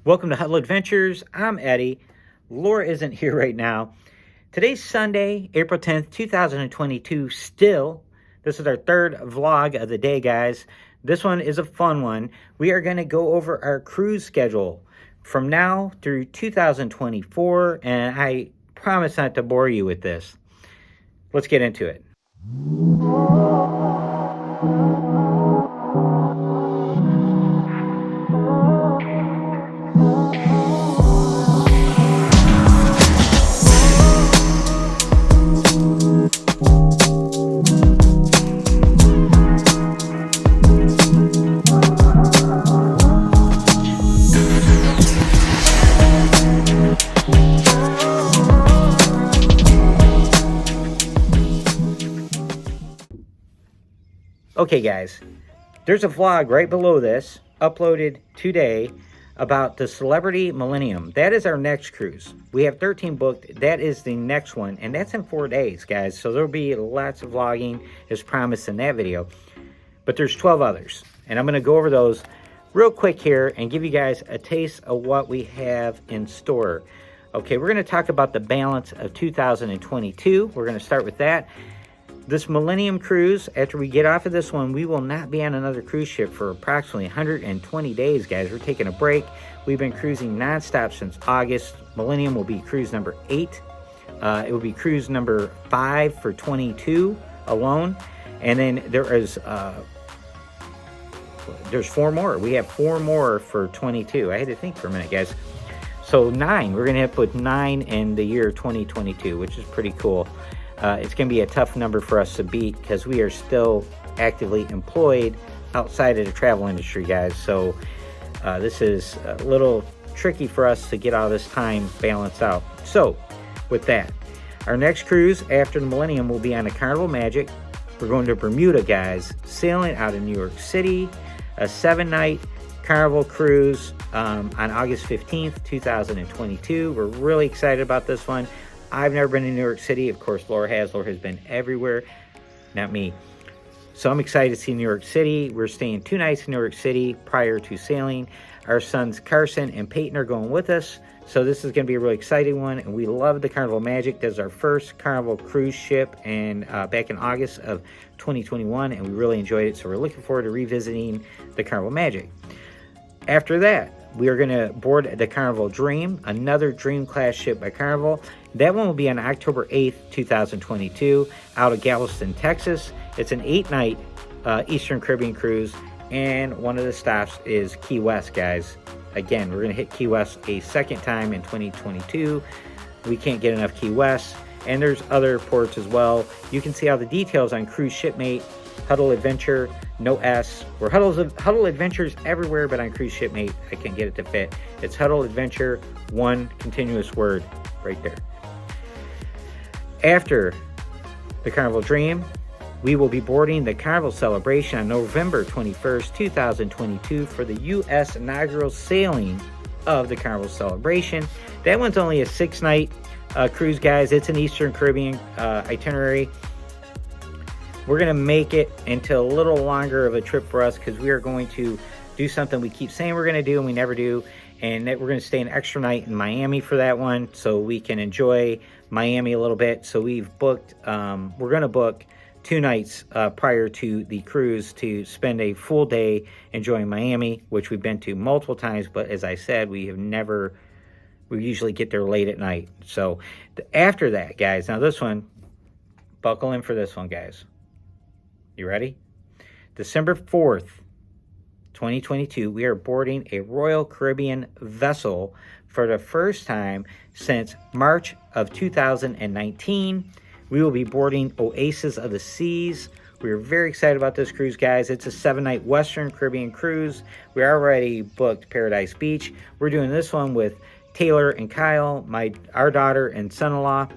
Welcome to Huddle Adventures. I'm Eddie. Laura isn't here right now. Today's Sunday, April 10th, 2022. Still, this is our third vlog of the day, guys. This one is a fun one. We are going to go over our cruise schedule from now through 2024, and I promise not to bore you with this. Let's get into it. Okay, guys, there's a vlog right below this, uploaded today, about the Celebrity Millennium. That is our next cruise. We have 13 booked. That is the next one, and that's in 4 days, guys. So there'll be lots of vlogging, as promised in that video. But there's 12 others, and I'm going to go over those real quick here and give you guys a taste of what we have in store. Okay, we're going to talk about the balance of 2022. We're going to start with that. This Millennium Cruise, after we get off of this one, we will not be on another cruise ship for approximately 120 days, guys. We're taking a break. We've been cruising nonstop since August. Millennium will be cruise number 8. It will be cruise number 5 for 22 alone. And then there's 4 more. We have 4 more for 22. I had to think for a minute, guys. So 9. We're going to have to put 9 in the year 2022, which is pretty cool. It's going to be a tough number for us to beat because we are still actively employed outside of the travel industry, guys. So this is a little tricky for us to get all this time balanced out. So with that, our next cruise after the Millennium will be on the Carnival Magic. We're going to Bermuda, guys, sailing out of New York City, a 7-night Carnival cruise on August 15th, 2022. We're really excited about this one. I've never been to New York City. Of course, Laura has. Laura has been everywhere. Not me. So I'm excited to see New York City. We're staying 2 nights in New York City prior to sailing. Our sons Carson and Peyton are going with us. So this is going to be a really exciting one. And we love the Carnival Magic. This is our first Carnival cruise ship and back in August of 2021. And we really enjoyed it. So we're looking forward to revisiting the Carnival Magic. After that, we are going to board the Carnival Dream, another Dream class ship by Carnival. That one will be on October 8th, 2022, out of Galveston, Texas. It's an 8-night Eastern Caribbean cruise, and one of the stops is Key West, guys. Again, we're going to hit Key West a second time in 2022. We can't get enough Key West, and there's other ports as well. You can see all the details on Cruise Shipmate, Huddle Adventure, no S. We're Huddle Adventures everywhere, but on Cruise Shipmate, I can't get it to fit. It's Huddle Adventure, one continuous word right there. After the Carnival Dream, we will be boarding the Carnival Celebration on November 21st, 2022 for the U.S. inaugural sailing of the Carnival Celebration. That one's only a 6-night cruise, guys. It's an Eastern Caribbean itinerary. We're going to make it into a little longer of a trip for us because we are going to do something we keep saying we're going to do and we never do. And that we're going to stay an extra night in Miami for that one so we can enjoy Miami a little bit. So we've booked, we're going to book 2 nights prior to the cruise to spend a full day enjoying Miami, which we've been to multiple times. But as I said, we usually get there late at night. So after that, guys, now this one, buckle in for this one, guys. You ready? December 4th, 2022, we are boarding a Royal Caribbean vessel for the first time since March of 2019. We will be boarding Oasis of the Seas. We are very excited about this cruise, guys. It's a 7-night Western Caribbean cruise. We already booked Paradise Beach. We're doing this one with Taylor and Kyle, our daughter and son-in-law.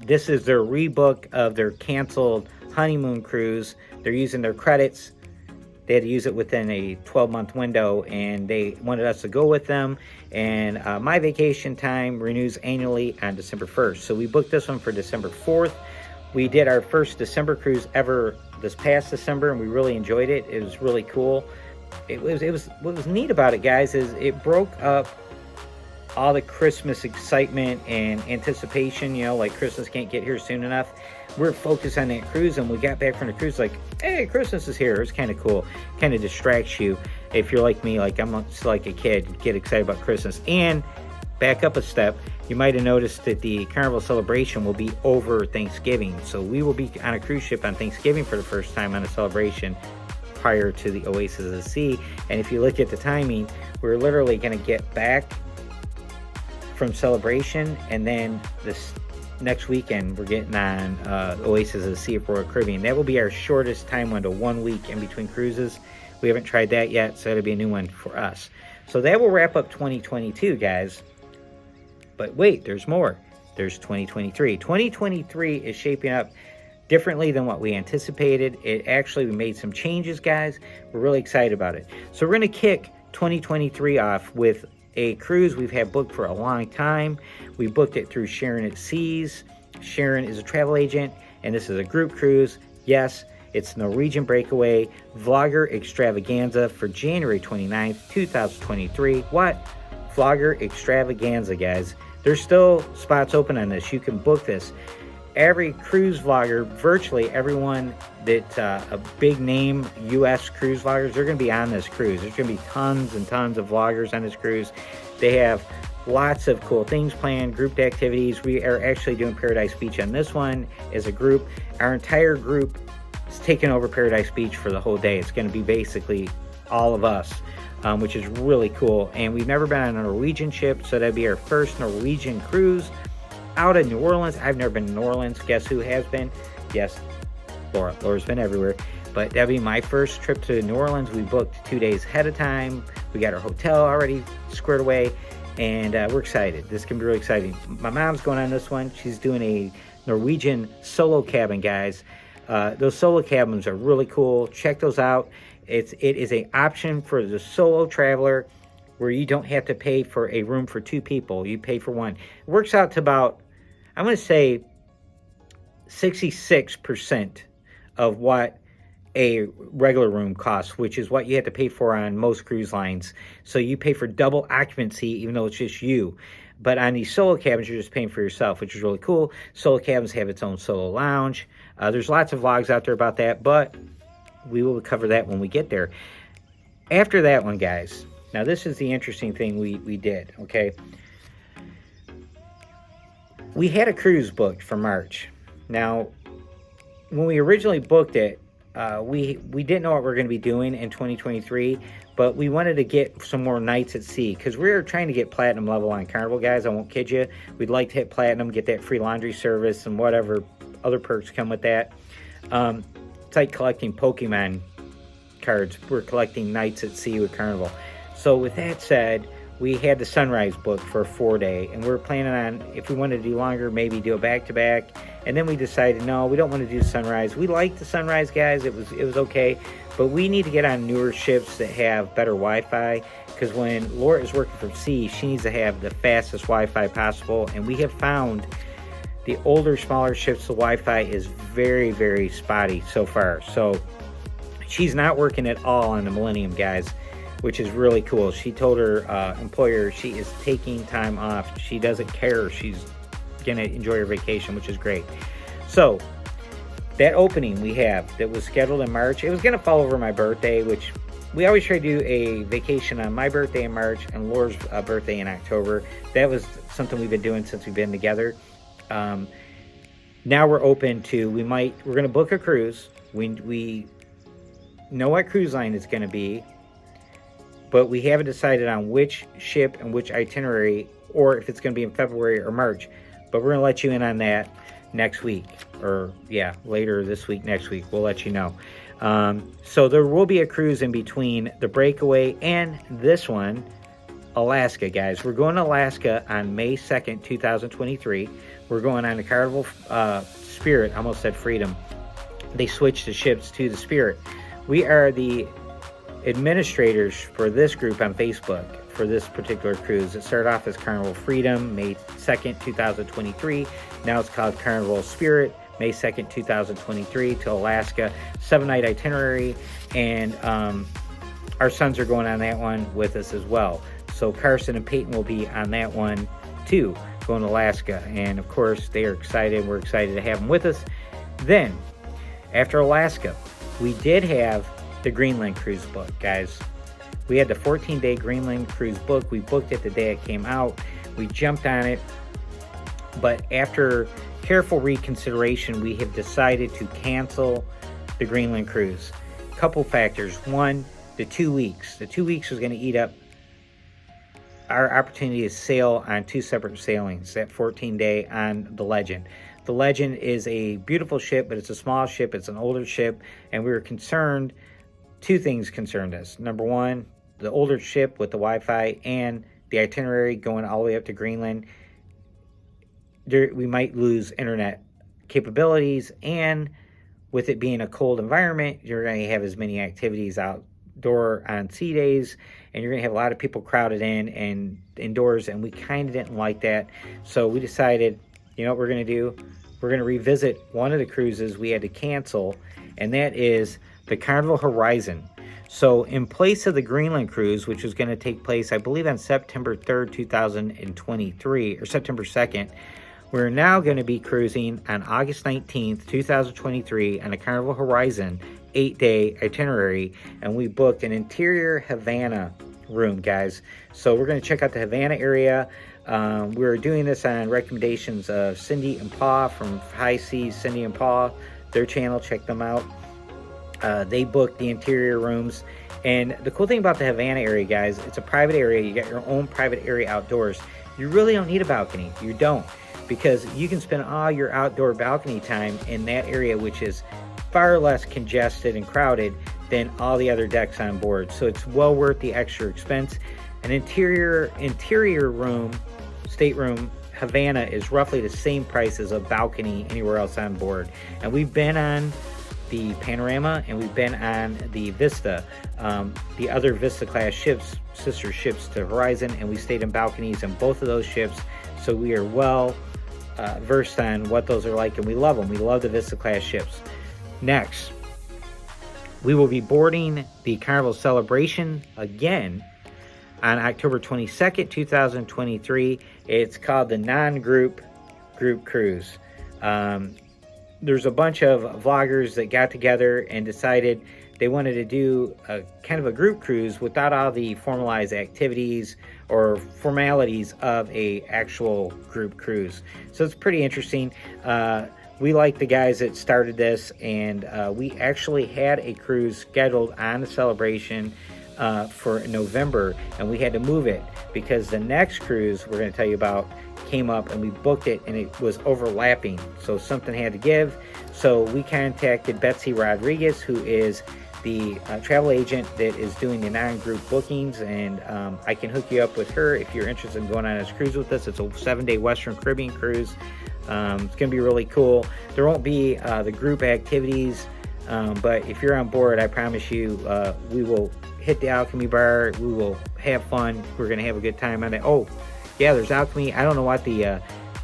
This is their rebook of their canceled honeymoon cruise. They're using their credits. They had to use it within a 12-month window, and they wanted us to go with them. And my vacation time renews annually on December 1st. So we booked this one for December 4th. We did our first December cruise ever this past December, and we really enjoyed it. It was really cool. what was neat about it, guys, is it broke up all the Christmas excitement and anticipation. Like Christmas can't get here soon enough. We're focused on that cruise, and we got back from the cruise like, hey, Christmas is here. It's kind of cool. Kind of distracts you if you're like me, like I'm just like a kid, get excited about Christmas. And back up a step, you might have noticed that the Carnival celebration will be over Thanksgiving. So we will be on a cruise ship on Thanksgiving for the first time on a celebration prior to the Oasis of the Sea. And if you look at the timing, we're literally going to get back from celebration, and then this next weekend we're getting on Oasis of the Sea for Royal Caribbean. That will be our shortest time window, 1 week in between cruises. We haven't tried that yet, so that'll be a new one for us. So that will wrap up 2022, guys. But wait, there's more. There's 2023. 2023 is shaping up differently than what we anticipated. We made some changes, guys. We're really excited about it. So we're going to kick 2023 off with a cruise we've had booked for a long time. We booked it through Sharon at Seas. Sharon is a travel agent, and this is a group cruise. Yes, it's Norwegian Breakaway Vlogger Extravaganza for January 29th, 2023. What? Vlogger Extravaganza, guys. There's still spots open on this. You can book this. Every cruise vlogger, virtually everyone that a big name U.S. cruise vloggers, they're going to be on this cruise. There's going to be tons and tons of vloggers on this cruise. They have lots of cool things planned, grouped activities. We are actually doing Paradise Beach on this one as a group. Our entire group is taking over Paradise Beach for the whole day. It's going to be basically all of us, which is really cool. And we've never been on a Norwegian ship, so that'd be our first Norwegian cruise out of New Orleans. I've never been to New Orleans. Guess who has been? Yes, Laura. Laura's been everywhere. But that'd be my first trip to New Orleans. We booked 2 days ahead of time. We got our hotel already squared away, and we're excited. This can be really exciting. My mom's going on this one. She's doing a Norwegian solo cabin, guys. Those solo cabins are really cool. Check those out. It is an option for the solo traveler where you don't have to pay for a room for 2 people. You pay for one. It works out to about, I'm going to say 66% of what a regular room costs, which is what you have to pay for on most cruise lines. So you pay for double occupancy, even though it's just you. But on these solo cabins, you're just paying for yourself, which is really cool. Solo cabins have its own solo lounge. There's lots of vlogs out there about that, but we will cover that when we get there. After that one, guys, now this is the interesting thing we did, okay? We had a cruise booked for March. Now, when we originally booked it, we didn't know what we were going to be doing in 2023, but we wanted to get some more nights at sea because we were trying to get platinum level on Carnival, guys. I won't kid you. We'd like to hit platinum, get that free laundry service and whatever other perks come with that. It's like collecting Pokemon cards. We're collecting nights at sea with Carnival. So with that said, we had the Sunrise booked for a 4-day, and we were planning on, if we wanted to do longer, maybe do a back-to-back. And then we decided, no, we don't want to do Sunrise. We liked the Sunrise, guys. It was okay, but we need to get on newer ships that have better Wi-Fi, because when Laura is working from sea, she needs to have the fastest Wi-Fi possible, and we have found the older, smaller ships, the Wi-Fi is very, very spotty so far. So she's not working at all on the Millennium, guys, which is really cool. She told her employer she is taking time off. She doesn't care. She's going to enjoy her vacation, which is great. So that opening we have that was scheduled in March, it was going to fall over my birthday, which we always try to do a vacation on my birthday in March and Laura's birthday in October. That was something we've been doing since we've been together. Now we're open to, we're going to book a cruise. We know what cruise line it's going to be, but we haven't decided on which ship and which itinerary, or if it's going to be in February or March. But we're going to let you in on that next week, or later this week, next week. We'll let you know. So there will be a cruise in between the Breakaway and this one, Alaska, guys. We're going to Alaska on May 2nd, 2023. We're going on the Carnival Spirit. I almost said Freedom. They switched the ships to the Spirit. We are the administrators for this group on Facebook for this particular cruise. It started off as Carnival Freedom, May 2nd, 2023. Now it's called Carnival Spirit, May 2nd, 2023 to Alaska. 7-night itinerary. And our sons are going on that one with us as well. So Carson and Peyton will be on that one too, going to Alaska. And of course, they are excited. We're excited to have them with us. Then, after Alaska, we did have the Greenland cruise book, guys. We had the 14-day Greenland cruise book. We booked it the day it came out. We jumped on it. But after careful reconsideration, we have decided to cancel the Greenland cruise. Couple factors. One, the 2 weeks. The 2 weeks was going to eat up our opportunity to sail on 2 separate sailings, that 14-day on the Legend. The Legend is a beautiful ship, but it's a small ship. It's an older ship, and we were concerned. 2 things concerned us. Number one, the older ship with the Wi-Fi and the itinerary going all the way up to Greenland. We might lose internet capabilities, and with it being a cold environment, you're going to have as many activities outdoor on sea days, and you're going to have a lot of people crowded in and indoors, and we kind of didn't like that. So we decided, you know what we're going to do? We're going to revisit one of the cruises we had to cancel, and that is the Carnival Horizon. So in place of the Greenland cruise, which was going to take place, I believe, on September 3rd, 2023, or September 2nd, we're now going to be cruising on August 19th, 2023 on a Carnival Horizon 8-day itinerary, and we booked an interior Havana room, guys. So we're going to check out the Havana area. We're doing this on recommendations of Cindy and Paul from High Seas, Cindy and Paul, their channel, check them out. They booked the interior rooms. And the cool thing about the Havana area, guys, it's a private area. You got your own private area outdoors. You really don't need a balcony. You don't. Because you can spend all your outdoor balcony time in that area, which is far less congested and crowded than all the other decks on board. So it's well worth the extra expense. An interior room, stateroom, Havana is roughly the same price as a balcony anywhere else on board. And we've been on the Panorama, and we've been on the Vista, the other Vista class ships, sister ships to Horizon, and we stayed in balconies on both of those ships. So we are well versed on what those are like, and we love them. We love the Vista class ships. Next, we will be boarding the Carnival Celebration again on October 22nd, 2023. It's called the non-group group cruise. There's a bunch of vloggers that got together and decided they wanted to do a kind of a group cruise without all the formalized activities or formalities of a actual group cruise. So it's pretty interesting. We like the guys that started this, and we actually had a cruise scheduled on the Celebration for November, and we had to move it because the next cruise we're going to tell you about came up, and we booked it, and it was overlapping, so something had to give. So we contacted Betsy Rodriguez, who is the travel agent that is doing the non-group bookings, and I can hook you up with her if you're interested in going on this cruise with us. It's a 7-day Western Caribbean cruise. It's going to be really cool. There won't be the group activities, but if you're on board, I promise you we will hit the Alchemy Bar. We will have fun. We're going to have a good time on it. Oh, yeah, there's Alchemy. I don't know what the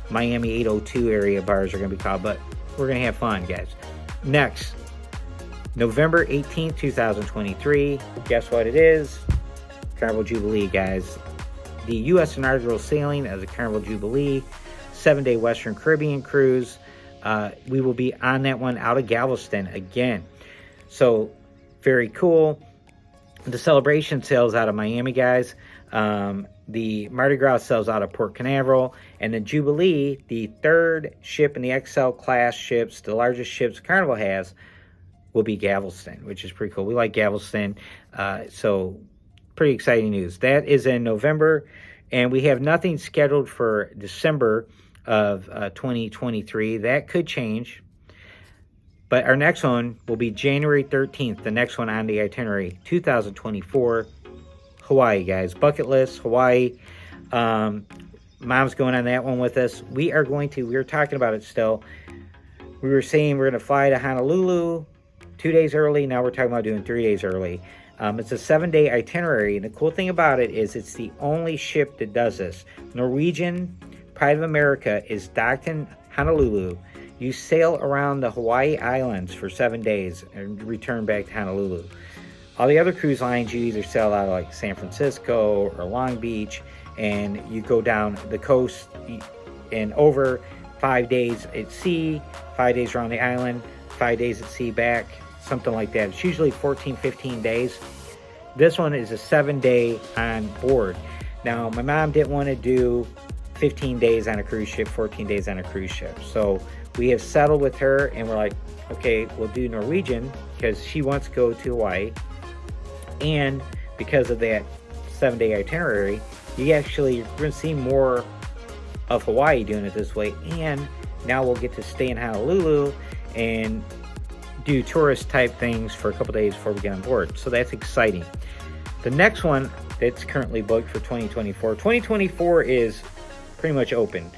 Miami 802 area bars are going to be called, but we're going to have fun, guys. Next, November 18th, 2023. Guess what it is? Carnival Jubilee, guys. The U.S. inaugural sailing of the Carnival Jubilee, 7-day Western Caribbean cruise. We will be on that one out of Galveston again. So, very cool. The Celebration sails out of Miami, guys. The Mardi Gras sails out of Port Canaveral. And the Jubilee, the third ship in the XL class ships, the largest ships Carnival has, will be Galveston, which is pretty cool. We like Galveston. So, pretty exciting news. That is in November. And we have nothing scheduled for December of 2023. That could change. But our next one will be January 13th, the next one on the itinerary, 2024, Hawaii, guys. Bucket list, Hawaii. Mom's going on that one with us. We were talking about it still. We were saying we're going to fly to Honolulu 2 days early. Now we're talking about doing 3 days early. It's a 7-day itinerary, and the cool thing about it is it's the only ship that does this. Norwegian Pride of America is docked in Honolulu. You sail around the Hawaii Islands for 7 days and return back to Honolulu. All the other cruise lines, you either sail out of like San Francisco or Long Beach, and you go down the coast and over 5 days at sea, 5 days around the island, 5 days at sea back, something like that. It's usually 14, 15 days. This one is a 7-day on board. Now, my mom didn't want to do 15 days on a cruise ship, 14 days on a cruise ship. So we have settled with her, and we're like, okay, we'll do Norwegian because she wants to go to Hawaii. And because of that 7-day itinerary, you're going to see more of Hawaii doing it this way. And now we'll get to stay in Honolulu and do tourist type things for a couple days before we get on board. So that's exciting. The next one that's currently booked for 2024. 2024 is pretty much open.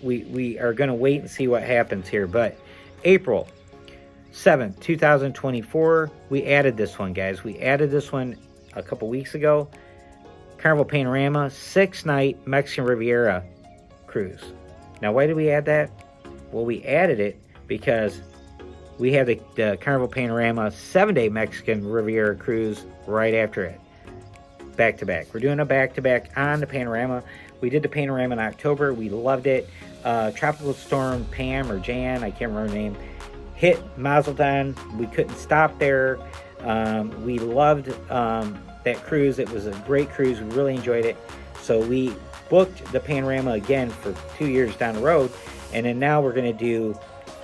We are going to wait and see what happens here. But April 7th, 2024, we added this one, guys. We added this one a couple weeks ago. Carnival Panorama 6-night Mexican Riviera cruise. Now, why did we add that? Well, we added it because we have the Carnival Panorama 7-day Mexican Riviera cruise right after it. Back to back. We're doing a back to back on the Panorama. We did the Panorama in October. We loved it. Tropical Storm Pam or Jan, I can't remember her name, hit Mazatlan. We couldn't stop there. We loved that cruise. It was a great cruise. We really enjoyed it. So we booked the Panorama again for 2 years down the road. And then now we're going to do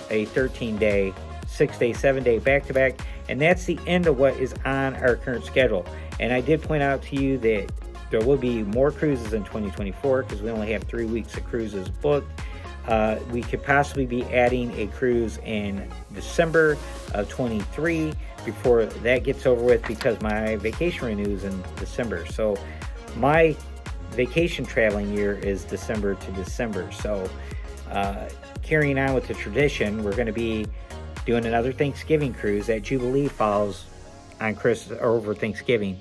a 13-day, 6-day, 7-day back-to-back. And that's the end of what is on our current schedule. And I did point out to you that there will be more cruises in 2024 because we only have 3 weeks of cruises booked. We could possibly be adding a cruise in December of 23 before that gets over with because my vacation renews in December. So my vacation traveling year is December to December. So carrying on with the tradition, we're going to be doing another Thanksgiving cruise. That Jubilee falls on Christmas or over Thanksgiving.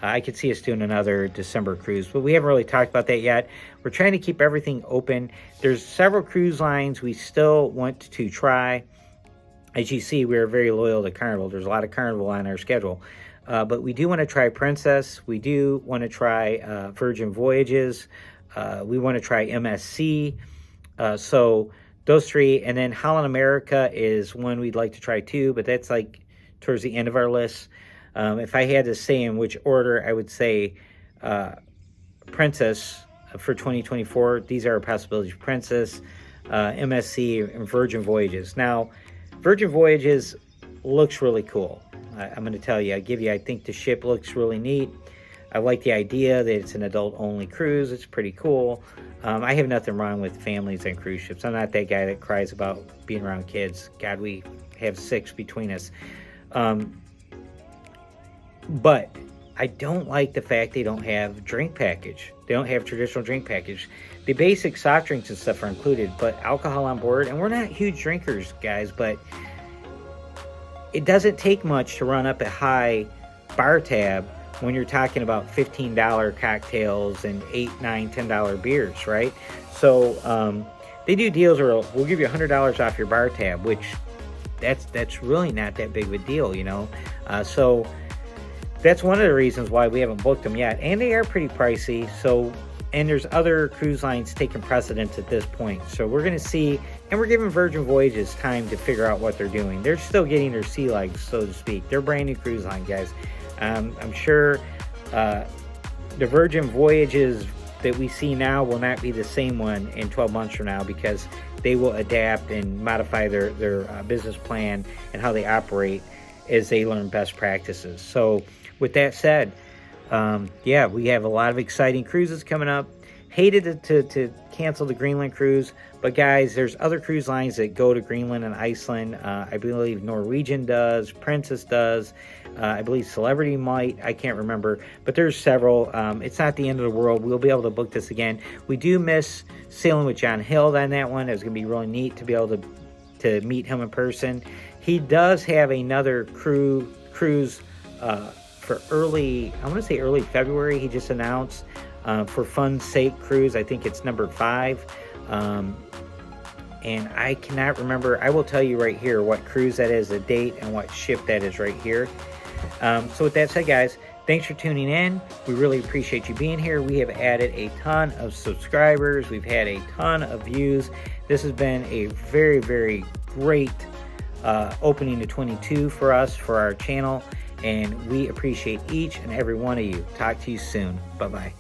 I could see us doing another December cruise, but we haven't really talked about that yet. We're trying to keep everything open. There's several cruise lines we still want to try. As you see, we're very loyal to Carnival. There's a lot of Carnival on our schedule. But we do want to try Princess. We do want to try Virgin Voyages. We want to try MSC. So those three. And then Holland America is one we'd like to try too, but that's like towards the end of our list. If I had to say in which order, I would say Princess for 2024. These are possibilities. Princess, MSC, and Virgin Voyages. Now, Virgin Voyages looks really cool. I'm going to tell you. I think the ship looks really neat. I like the idea that it's an adult-only cruise. It's pretty cool. I have nothing wrong with families and cruise ships. I'm not that guy that cries about being around kids. God, we have 6 between us. But I don't like the fact they don't have drink package. They don't have traditional drink package. The basic soft drinks and stuff are included, but alcohol on board. And we're not huge drinkers, guys, but it doesn't take much to run up a high bar tab when you're talking about $15 cocktails and $8, $9, $10 beers, right? So they do deals where we'll give you $100 off your bar tab, which that's really not that big of a deal, you know. So that's one of the reasons why we haven't booked them yet, and they are pretty pricey. So, and there's other cruise lines taking precedence at this point. So we're going to see, and we're giving Virgin Voyages time to figure out what they're doing. They're still getting their sea legs, so to speak. They're brand new cruise line, guys. I'm sure the Virgin Voyages that we see now will not be the same one in 12 months from now because they will adapt and modify their business plan and how they operate as they learn best practices. So with that said, yeah, we have a lot of exciting cruises coming up. Hated to cancel the Greenland cruise, but guys, there's other cruise lines that go to Greenland and Iceland. I believe Norwegian does, Princess does, I believe Celebrity might, I can't remember, but there's several. It's not the end of the world. We'll be able to book this again. We do miss sailing with John Hill on that one. It was going to be really neat to be able to meet him in person. He does have another cruise for early February. He just announced for Fun's Sake Cruise. I think it's number 5. And I cannot remember. I will tell you right here what cruise that is, the date, and what ship that is right here. So with that said, guys, thanks for tuning in. We really appreciate you being here. We have added a ton of subscribers. We've had a ton of views. This has been a very, very great opening to 22 for us, for our channel, and we appreciate each and every one of you. Talk to you soon. Bye-bye.